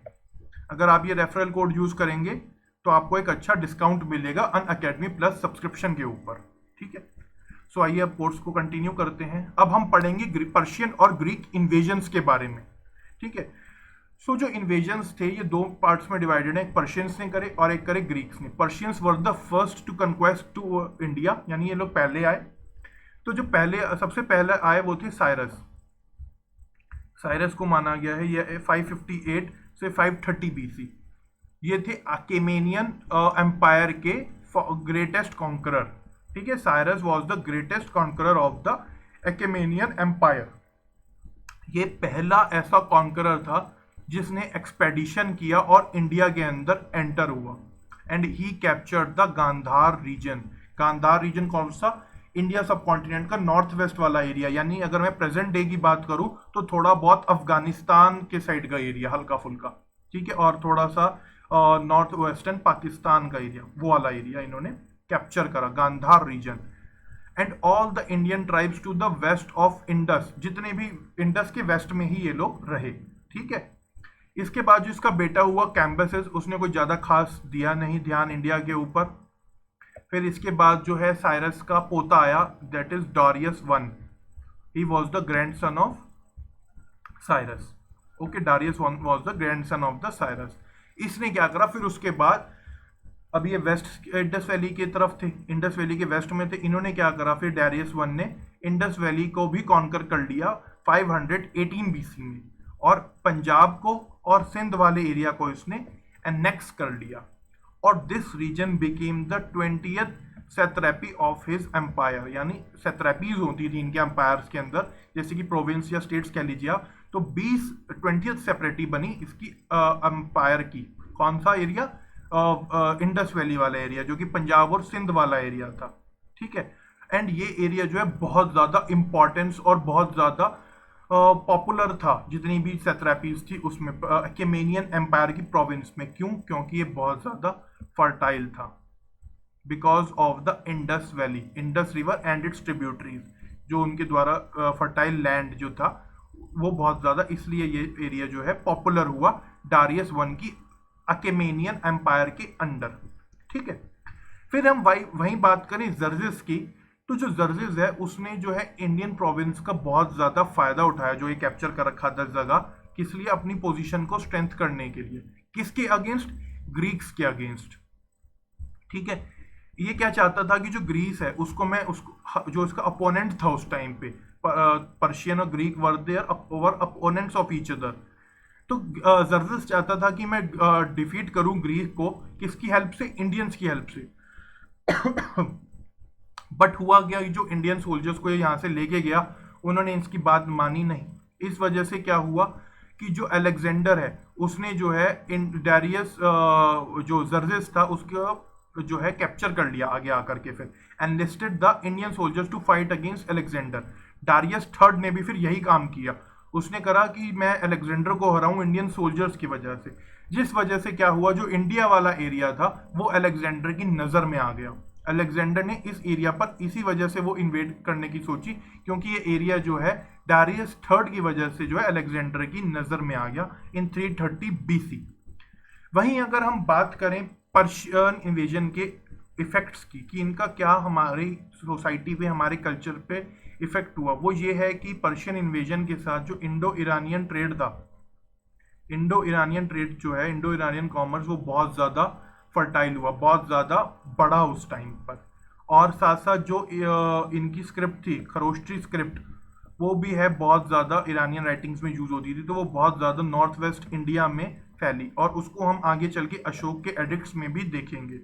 अगर आप ये रेफरल कोड यूज करेंगे तो आपको एक अच्छा डिस्काउंट मिलेगा अनअकैडमी प्लस सब्सक्रिप्शन के ऊपर। ठीक है, सो आइए अब कोर्स को कंटिन्यू करते हैं। अब हम पढ़ेंगे पर्शियन और ग्रीक इन्वेजन्स के बारे में। ठीक है, सो जो इन्वेजन्स थे ये 2 पार्ट्स में डिवाइडेड है, एक पर्शियंस ने करे और एक करे ग्रीक्स ने। Persians were the first to conquest to India, यानी ये लोग पहले आए। तो जो सबसे पहले आए वो थे साइरस। साइरस को माना गया है ये 558 से 530 बीसी। ये थे अकेमेनियन एम्पायर के ग्रेटेस्ट कॉन्करर। ठीक है, Cyrus was the greatest conqueror of the Achaemenian empire. ये पहला ऐसा कॉन्करर था जिसने एक्सपेडिशन किया और इंडिया के अंदर एंटर हुआ, and he captured the Gandhara region. Gandhara region कौन सा, इंडिया सब कॉन्टिनेंट का नॉर्थ वेस्ट वाला एरिया, यानी अगर मैं प्रेजेंट डे की बात करूं तो थोड़ा बहुत अफगानिस्तान के साइड का एरिया हल्का फुल्का। ठीक है, और थोड़ा सा नॉर्थ वेस्टर्न पाकिस्तान का एरिया, वो वाला एरिया इन्होंने कैप्चर करा, Gandhara region. And all the Indian tribes to the west of Indus, जितने भी इंडस के वेस्ट में ही ये लोग रहे। ठीक है, इसके बाद जो इसका बेटा हुआ कैम्बसेस, उसने कोई ज्यादा खास दिया नहीं ध्यान इंडिया के ऊपर। फिर इसके बाद जो है साइरस का पोता आया, that is Darius one. He was the grandson of Cyrus. Okay, Darius one was the grandson of the Cyrus. इसने क्या करा, फिर उसके बाद अब ये वेस्ट इंडस वैली की तरफ थे, इंडस वैली के वेस्ट में थे, इन्होंने क्या करा, फिर डारियस वन ने इंडस वैली को भी कॉन्कर कर लिया 518 बीसी में, और पंजाब को और सिंध वाले एरिया को इसने एनेक्स कर लिया। और this region became the 20th satrapy of his empire, यानी सैत्रैपीज होती थी इनके एम्पायर्स के अंदर, जैसे कि प्रोविंस या स्टेट्स कह लीजिए। तो 20th सेपरेटी बनी इसकी एम्पायर की। कौन सा एरिया, इंडस वैली वाला एरिया, जो कि पंजाब और सिंध वाला एरिया था। ठीक है, एंड ये एरिया जो है बहुत ज्यादा इंपॉर्टेंस और बहुत ज्यादा पॉपुलर था जितनी भी सैट्रैपीज थी उसमें, अकेमेनियन एम्पायर की प्रोविंस में। क्यों? क्योंकि ये बहुत ज्यादा फर्टाइल था, because of the Indus valley, Indus river and it's tributaries, जो उनके द्वारा फर्टाइल लैंड जो था वो बहुत ज्यादा, इसलिए ये एरिया जो है पॉपुलर हुआ डारियस वन की अकेमेनियन एम्पायर के अंडर। ठीक है, फिर हम वहीं बात करें जर्जिस की, तो जो जर्जिस है उसने जो है इंडियन प्रोविंस का बहुत ज्यादा फायदा उठाया, जो ये कैप्चर कर रखा 10 जगह, किस लिए? अपनी पोजीशन को स्ट्रेंथ करने के लिए। किसके अगेंस्ट? ग्रीक्स के अगेंस्ट। ठीक है, ये क्या चाहता था कि जो ग्रीस है उसको मैं, उसको जो इसका अपोनेंट था उस टाइम पे, पर्शियन और Greek were their over opponents of each other. तो जर्जिस चाहता था कि मैं डिफीट करूं ग्रीक को, किसकी हेल्प से? इंडियंस की हेल्प से। बट हुआ क्या, जो इंडियन सोल्जर्स को यहाँ से लेके गया उन्होंने इसकी बात मानी नहीं। इस वजह से क्या हुआ कि जो अलेक्जेंडर है उसने जो है डारियस जो जर्जिस था उसको जो है कैप्चर कर लिया आगे आकर के, फिर enlisted the Indian soldiers to fight against Alexander. Darius third ने भी फिर यही काम किया, उसने करा कि मैं अलेक्जेंडर को हराऊं इंडियन सोल्जर्स की वजह से, जिस वजह से क्या हुआ, जो इंडिया वाला एरिया था वो अलेक्जेंडर की नजर में आ गया। अलेक्जेंडर ने इस एरिया पर इसी वजह से वो इन्वेड करने की सोची, क्योंकि ये एरिया जो है डारियस थर्ड की वजह से जो है अलेक्जेंडर की नजर में आ गया इन 330 BC। वहीं अगर हम बात करें पर्शियन इन्वेजन के इफेक्ट्स की, कि इनका क्या हमारी सोसाइटी पे, हमारे कल्चर पे इफेक्ट हुआ, वो ये है कि पर्शियन इन्वेजन के साथ जो इंडो ईरानियन ट्रेड था, इंडो ईरानियन ट्रेड जो है, इंडो ईरानियन कॉमर्स, वो बहुत ज़्यादा फर्टाइल हुआ, बहुत ज़्यादा बढ़ा उस टाइम पर। और साथ साथ जो इनकी स्क्रिप्ट थी, खरोष्टी स्क्रिप्ट, वो भी है बहुत ज़्यादा ईरानियन राइटिंग्स में यूज़ होती थी, तो वो बहुत ज़्यादा नॉर्थ वेस्ट इंडिया में फैली, और उसको हम आगे चल के अशोक के एडिक्ट्स में भी देखेंगे।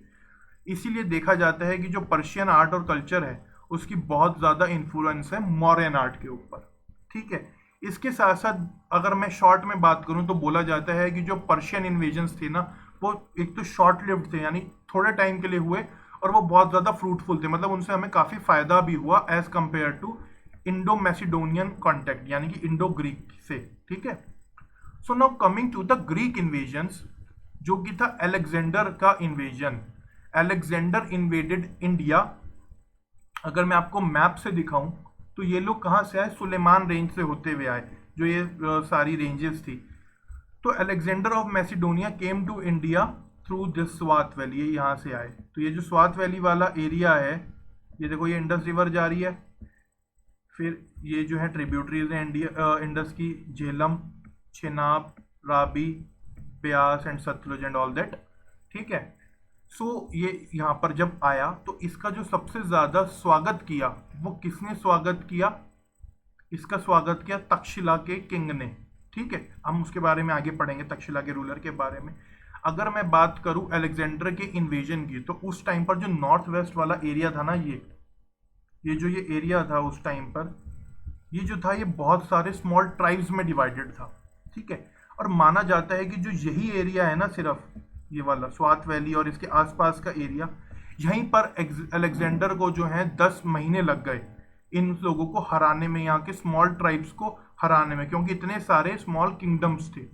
इसीलिए देखा जाता है कि जो पर्शियन आर्ट और कल्चर है उसकी बहुत ज़्यादा इन्फ्लुएंस है मौर्यन आर्ट के ऊपर। ठीक है, इसके साथ साथ अगर मैं शॉर्ट में बात करूं तो बोला जाता है कि जो पर्शियन इन्वेजन्स थे ना, वो एक तो शॉर्ट लिव्ड थे, यानी थोड़े टाइम के लिए हुए, और वो बहुत ज़्यादा फ्रूटफुल थे, मतलब उनसे हमें काफ़ी फायदा भी हुआ as compare to Indo Macedonian contact, यानी कि इंडो ग्रीक से। ठीक है, so now coming to the Greek invasions, जो कि था अलेक्जेंडर का इन्वेजन। Alexander invaded India. अगर मैं आपको मैप से दिखाऊं तो ये लोग कहाँ से आए? सुलेमान रेंज से होते हुए आए, जो ये सारी रेंजेस थी। तो Alexander of Macedonia came to India through this Swat valley, ये यहाँ से आए। तो ये जो स्वात वैली वाला एरिया है, ये देखो, ये इंडस रिवर जा रही है, फिर ये जो है ट्रिब्यूटरीज है इंडिया इंडस की, Jhelum, Chenab, Ravi, Beas and Sutlej and all that. ठीक है, सो ये यहाँ पर जब आया तो इसका जो सबसे ज्यादा स्वागत किया, वो किसने स्वागत किया? इसका स्वागत किया तक्षशिला के किंग ने। ठीक है, हम उसके बारे में आगे पढ़ेंगे, तक्षशिला के रूलर के बारे में। अगर मैं बात करूं अलेक्जेंडर के इन्वेजन की, तो उस टाइम पर जो नॉर्थ वेस्ट वाला एरिया था ना, ये जो ये एरिया था उस टाइम पर, ये जो था ये बहुत सारे स्मॉल ट्राइब्स में डिवाइडेड था। ठीक है, और माना जाता है कि जो यही एरिया है ना, सिर्फ ये वाला स्वात वैली और इसके आसपास का एरिया, यहीं पर अलेक्जेंडर को जो है 10 महीने लग गए इन लोगों को हराने में, यहाँ के स्मॉल ट्राइब्स को हराने में, क्योंकि इतने सारे स्मॉल किंगडम्स थे।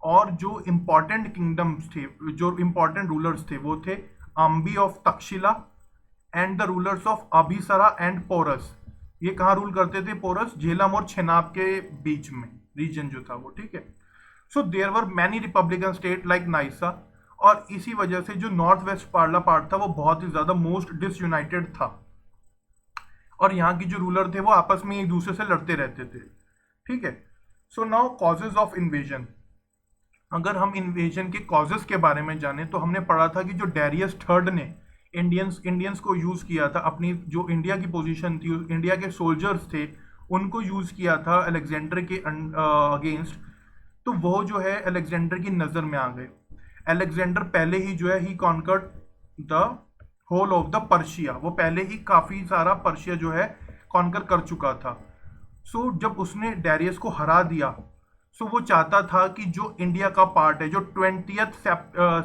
और जो इंपॉर्टेंट किंगडम्स थे, जो इंपॉर्टेंट रूलर्स थे, वो थे Ambhi of Takshashila and the rulers of Abhisara and Porus. ये कहाँ रूल करते थे? पोरस, झेलम और छेनाब के बीच में रीजन जो था वो। ठीक है, so there were many republican state like Nysa, और इसी वजह से जो नॉर्थ वेस्ट पार्ला पार्ट था वो बहुत ही ज्यादा मोस्ट डिसयूनाइटेड था, और यहाँ की जो रूलर थे वो आपस में एक दूसरे से लड़ते रहते थे। ठीक है, so now causes of invasion. अगर हम इन्वेजन के कॉजेज के बारे में जाने तो हमने पढ़ा था कि जो डारियस थर्ड ने इंडियंस को यूज किया था, अपनी जो इंडिया की पोजीशन थी, इंडिया के सोल्जर्स थे उनको यूज किया था अलेक्जेंडर के अगेंस्ट, तो वो जो है अलेक्जेंडर की नजर में आ गए। अलेक्जेंडर पहले ही जो है he conquered the whole of the Persia, वो पहले ही काफी सारा पर्शिया जो है कॉन्कर कर चुका था। सो जब उसने डारियस को हरा दिया, सो वो चाहता था कि जो इंडिया का पार्ट है, जो 20th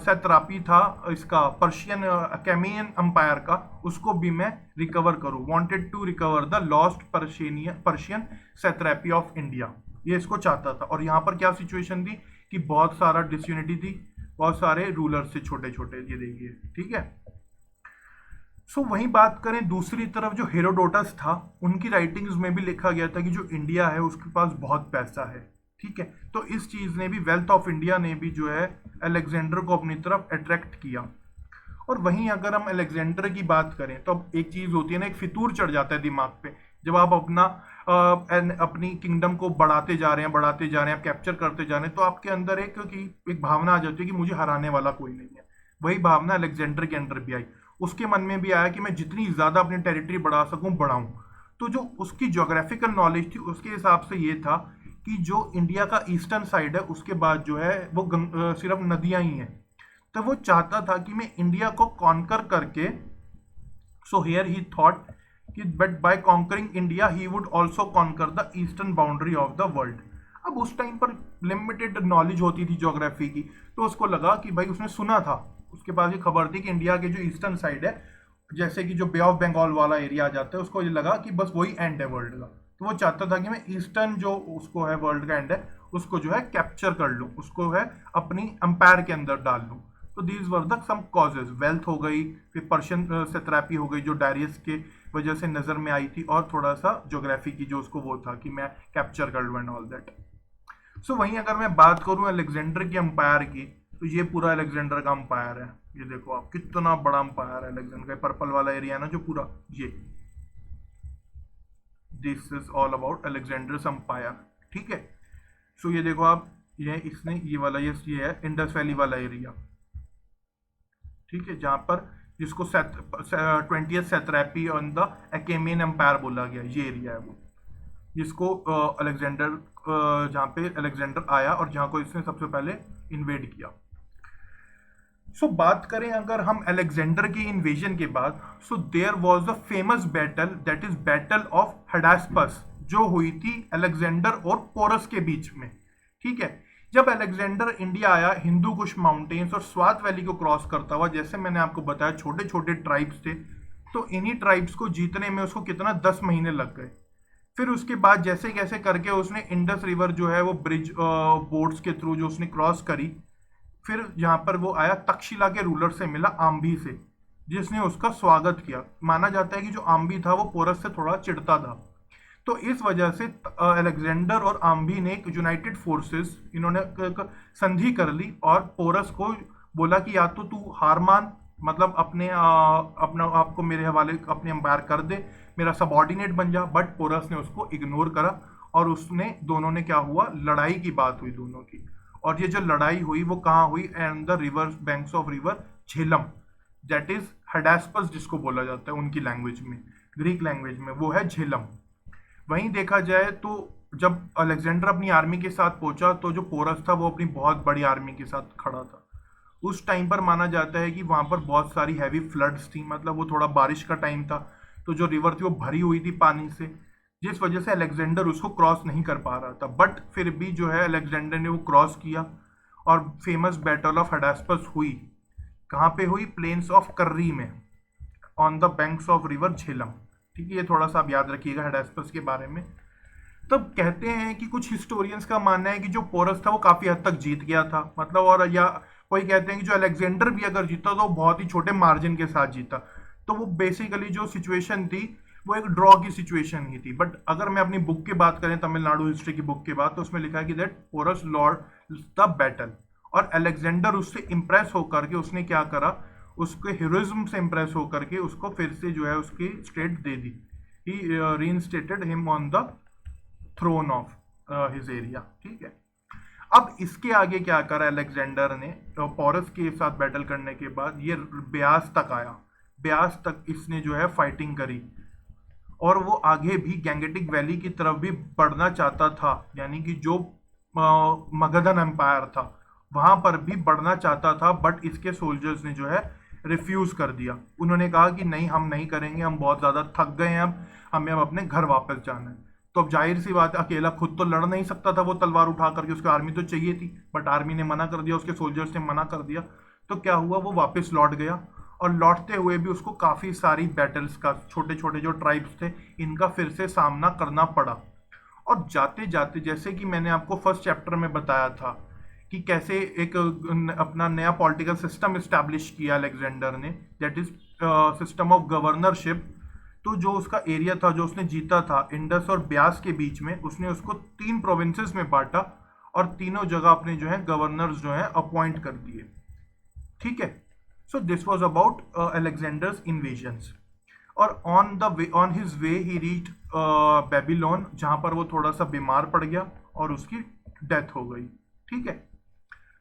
सैत्रापी था इसका पर्शियन अकेमियन अंपायर का, उसको भी मैं रिकवर करूं। Wanted to recover the lost Persian satrapy of India, ये इसको चाहता था। और यहाँ पर क्या सिचुएशन थी कि बहुत सारा डिसयूनिटी थी, बहुत सारे रूलर्स थे छोटे छोटे, ये देखिए, ठीक है। सो वहीं बात करें दूसरी तरफ, जो हेरोडोटस था, उनकी राइटिंग्स में भी लिखा गया था कि जो इंडिया है उसके पास बहुत पैसा है, ठीक है। तो इस चीज ने भी, वेल्थ ऑफ इंडिया ने भी जो है अलेक्जेंडर को अपनी तरफ अट्रैक्ट किया। और वहीं अगर हम अलेक्जेंडर की बात करें तो अब एक चीज होती है ना, एक फितूर चढ़ जाता है दिमाग पे, जब आप अपनी किंगडम को बढ़ाते जा रहे हैं, बढ़ाते जा रहे हैं, कैप्चर करते जा रहे हैं, तो आपके अंदर एक भावना आ जाती है कि मुझे हराने वाला कोई नहीं है। वही भावना अलेक्जेंडर के अंदर भी आई। उसके मन में भी आया कि मैं जितनी ज्यादा अपनी टेरिटरी बढ़ा सकूं बढ़ाऊं। तो जो उसकी ज्योग्राफिकल नॉलेज थी उसके हिसाब से ये था कि जो इंडिया का ईस्टर्न साइड है उसके बाद जो है वो सिर्फ नदियां ही हैं। तो वो चाहता था कि मैं इंडिया को कॉन्कर करके, सो हियर ही थॉट कि but by conquering India he would also conquer the eastern boundary of the world. अब उस टाइम पर लिमिटेड नॉलेज होती थी ज्योग्राफी की, तो उसको लगा कि भाई, उसने सुना था, उसके पास ये खबर थी कि इंडिया के जो ईस्टर्न साइड है, जैसे कि जो बे ऑफ बंगाल वाला एरिया आ जाता है, उसको ये लगा कि बस वही एंड है वर्ल्ड का। तो वो चाहता था कि मैं ईस्टर्न जो उसको है वर्ल्ड का एंड है उसको जो है कैप्चर कर लूँ, उसको है अपनी अंपायर के अंदर डाल लूँ। तो these were the some causes, wealth हो गई, फिर पर्शियन सैट्रैपी हो गई जो डायरियस के वजह से नजर में आई थी, और थोड़ा सा ज्योग्राफी की जो उसको वो था कि मैं कैप्चर कर लूँ एंड ऑल दैट। सो वहीं अगर मैं बात करूँ अलेक्जेंडर की अंपायर की, तो ये पूरा अलेक्जेंडर का अंपायर है। ये देखो आप, कितना बड़ा अंपायर है अलेक्जेंडर का। पर्पल वाला एरिया है ना जो पूरा, ये this is all about Alexander's umpire, ठीक है। सो ये देखो आप, ये इसने ये वाला, ये है इंडस वैली वाला एरिया, ठीक है, जहां पर जिसको 20th सैट्रैपी ऑन द अकेमियन एम्पायर बोला गया, ये एरिया है वो, जिसको अलेक्जेंडर, जहां पे अलेक्जेंडर आया और जहां को इसने सबसे पहले इन्वेड किया। सो बात करें अगर हम अलेक्जेंडर की इन्वेजन के बाद, so there was the famous battle, that is battle of Hydaspes, जो हुई थी अलेक्जेंडर और पोरस के बीच में, ठीक है। जब अलेक्जेंडर इंडिया आया, हिंदू कुश माउंटेन्स और स्वात वैली को क्रॉस करता हुआ, जैसे मैंने आपको बताया छोटे छोटे ट्राइब्स थे, तो इन्हीं ट्राइब्स को जीतने में उसको कितना 10 महीने लग गए। फिर उसके बाद जैसे कैसे करके उसने इंडस रिवर जो है वो ब्रिज बोट्स के थ्रू जो उसने क्रॉस करी, फिर यहाँ पर वो आया, तक्षशिला के रूलर से मिला, आम्भी से, जिसने उसका स्वागत किया। माना जाता है कि जो आम्भी था वो पोरस से थोड़ा चिढ़ता था, तो इस वजह से अलेक्जेंडर और आम्भी ने एक यूनाइटेड फोर्सेस, इन्होंने संधि कर ली और पोरस को बोला कि या तो तू हार मान, मतलब अपना आपको मेरे हवाले अपने अंपायर कर दे, मेरा सबऑर्डिनेट बन जा। बट पोरस ने उसको इग्नोर करा और उसने, दोनों ने क्या हुआ, लड़ाई की बात हुई दोनों की। और ये जो लड़ाई हुई वो कहाँ हुई, and the river banks of river Jhelum, that is Hydaspes जिसको बोला जाता है उनकी लैंग्वेज में, ग्रीक लैंग्वेज में वो है झेलम। वहीं देखा जाए तो जब अलेक्जेंडर अपनी आर्मी के साथ पहुंचा, तो जो पोरस था वो अपनी बहुत बड़ी आर्मी के साथ खड़ा था। उस टाइम पर माना जाता है कि वहां पर बहुत सारी हैवी फ्लड्स थी, मतलब वो थोड़ा बारिश का टाइम था, तो जो रिवर थी वो भरी हुई थी पानी से, जिस वजह से अलेक्जेंडर उसको क्रॉस नहीं कर पा रहा था। बट फिर भी जो है अलेक्जेंडर ने वो क्रॉस किया और फेमस बैटल ऑफ हडास्पस हुई। कहाँ पे हुई, प्लेन्स ऑफ कर्री में, on the banks of river Jhelum, ठीक है। ये थोड़ा सा आप याद रखिएगा हडास्पस के बारे में। तब कहते हैं कि कुछ हिस्टोरियंस का मानना है कि जो पोरस था वो काफी हद तक जीत गया था, मतलब, और या कोई कहते हैं कि जो अलेक्जेंडर भी अगर जीता तो बहुत ही छोटे मार्जिन के साथ जीता। तो वो बेसिकली जो सिचुएशन थी वो एक ड्रॉ की सिचुएशन ही थी। बट अगर मैं अपनी बुक की बात करें, तमिलनाडु हिस्ट्री की बुक की बात, तो उसमें लिखा है कि that Porus lord the battle, और अलेक्जेंडर उससे इंप्रेस होकर के उसने क्या करा, उसके हीरोइज्म से इंप्रेस होकर के उसको फिर से जो है उसकी स्टेट दे दी। He reinstated him on the throne of his area, ठीक है। अब इसके आगे क्या करा अलेक्जेंडर ने, तो पोरस के साथ बैटल करने के बाद ये ब्यास तक आया, ब्यास तक इसने जो है फाइटिंग करी, और वो आगे भी गैंगेटिक वैली की तरफ भी बढ़ना चाहता था, यानी कि जो मगधन एम्पायर था वहां पर भी बढ़ना चाहता था। बट इसके सोल्जर्स ने जो है रिफ्यूज कर दिया, उन्होंने कहा कि नहीं, हम नहीं करेंगे, हम बहुत ज्यादा थक गए हैं, अब हमें अब अपने घर वापस जाना है। तो अब जाहिर सी बात है, अकेला खुद तो लड़ नहीं सकता था वो तलवार उठा करके, उसको आर्मी तो चाहिए थी, बट आर्मी ने मना कर दिया, उसके सोल्जर्स ने मना कर दिया। तो क्या हुआ, वो वापस लौट गया, और लौटते हुए भी उसको काफ़ी सारी बैटल्स का, छोटे छोटे जो ट्राइब्स थे इनका फिर से सामना करना पड़ा। और जाते जाते, जैसे कि मैंने आपको फर्स्ट चैप्टर में बताया था कि कैसे एक अपना नया पॉलिटिकल सिस्टम इस्टेब्लिश किया अलेक्जेंडर ने, that is system of governorship. तो जो उसका एरिया था, जो उसने जीता था इंडस और ब्यास के बीच में, उसने उसको 3 प्रोविंसेस में बांटा और तीनों जगह अपने जो है गवर्नर्स जो है अपॉइंट कर दिए। ठीक है, so this was about Alexander's invasions. और on his way he reach Babylon, जहां पर वो थोड़ा सा बीमार पड़ गया और उसकी डेथ हो गई। ठीक है,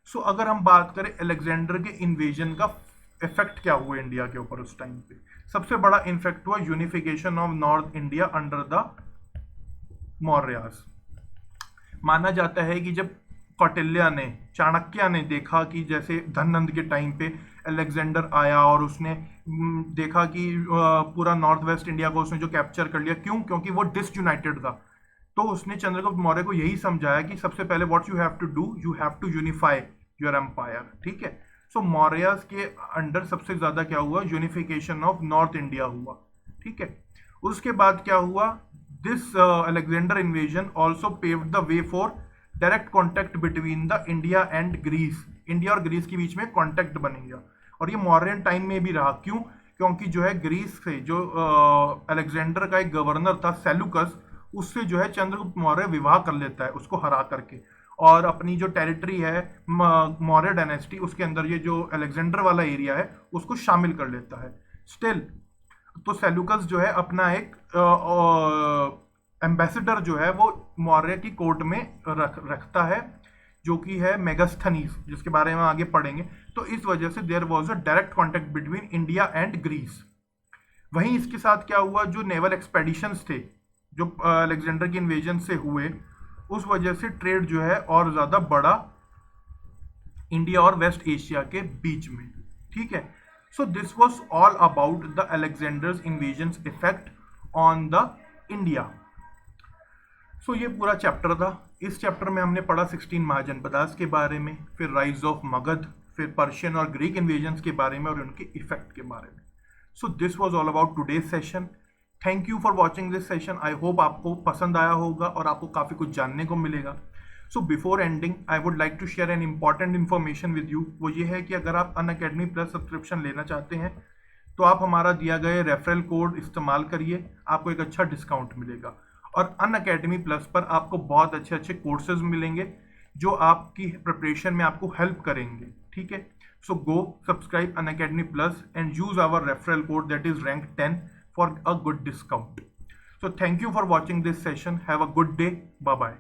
सो अगर हम बात करें अलेक्जेंडर के इन्वेजन का इफेक्ट क्या हुआ इंडिया के ऊपर उस टाइम पे, सबसे बड़ा इफेक्ट हुआ unification of north India under the Mauryas. माना जाता है कि जब कौटिल्य ने, चाणक्य ने देखा कि जैसे धननंद के टाइम पे अलेक्जेंडर आया और उसने देखा कि पूरा नॉर्थ वेस्ट इंडिया को उसने जो कैप्चर कर लिया, क्यों, क्योंकि वो डिसयूनाइटेड था। तो उसने चंद्रगुप्त मौर्य को यही समझाया कि सबसे पहले what you have to do, you have to unify your empire. ठीक है, सो मौर्यास के अंडर सबसे ज्यादा क्या हुआ, यूनिफिकेशन ऑफ नॉर्थ इंडिया हुआ। ठीक है, उसके बाद क्या हुआ, this Alexander invasion also paved the way for direct contact between the India and Greece. India और ग्रीस के बीच में कॉन्टैक्ट बनेगा, और ये मौर्यन टाइम में भी रहा। क्यों, क्योंकि जो है ग्रीस से जो अलेक्जेंडर का एक गवर्नर था सेलुकस, उससे जो है चंद्रगुप्त मौर्य विवाह कर लेता है उसको हरा करके, और अपनी जो टेरिटरी है मौर्य डायनेस्टी, उसके अंदर ये जो अलेक्जेंडर वाला एरिया है उसको शामिल कर लेता है। स्टिल तो सेलुकस जो है अपना एक एम्बेसडर जो है वो मौर्य की कोर्ट में रखता है, जो कि है मेगास्थनीज, जिसके बारे में आगे पढ़ेंगे। तो इस वजह से there was a direct contact between India and Greece. वहीं इसके साथ क्या हुआ, जो नेवल एक्सपेडिशंस थे जो अलेक्जेंडर के इन्वेजन से हुए, उस वजह से ट्रेड जो है और ज्यादा बढ़ा इंडिया और वेस्ट एशिया के बीच में। ठीक है, so this was all about the Alexander's invasion effect on the India. सो ये पूरा चैप्टर था। इस चैप्टर में हमने पढ़ा 16 महाजनपदास के बारे में, फिर राइज ऑफ मगध, फिर पर्शियन और ग्रीक इन्वेजन्स के बारे में और उनके इफेक्ट के बारे में। सो this was all about today's session. Thank you for watching this session. I hope आपको पसंद आया होगा और आपको काफ़ी कुछ जानने को मिलेगा। So before ending I would like to share an important information with you. वो ये है कि अगर आप अनअकैडमी प्लस सब्सक्रिप्शन लेना चाहते हैं तो आप हमारा दिया गए रेफरल कोड इस्तेमाल करिए, आपको एक अच्छा डिस्काउंट मिलेगा। और अनअकैडमी प्लस पर आपको बहुत अच्छे अच्छे कोर्सेज मिलेंगे जो आपकी प्रिपरेशन में आपको हेल्प करेंगे। ठीक है, so go subscribe Unacademy plus and use our referral code that is rank 10 for a good discount. So thank you for watching this session. Have a good day. Bye bye.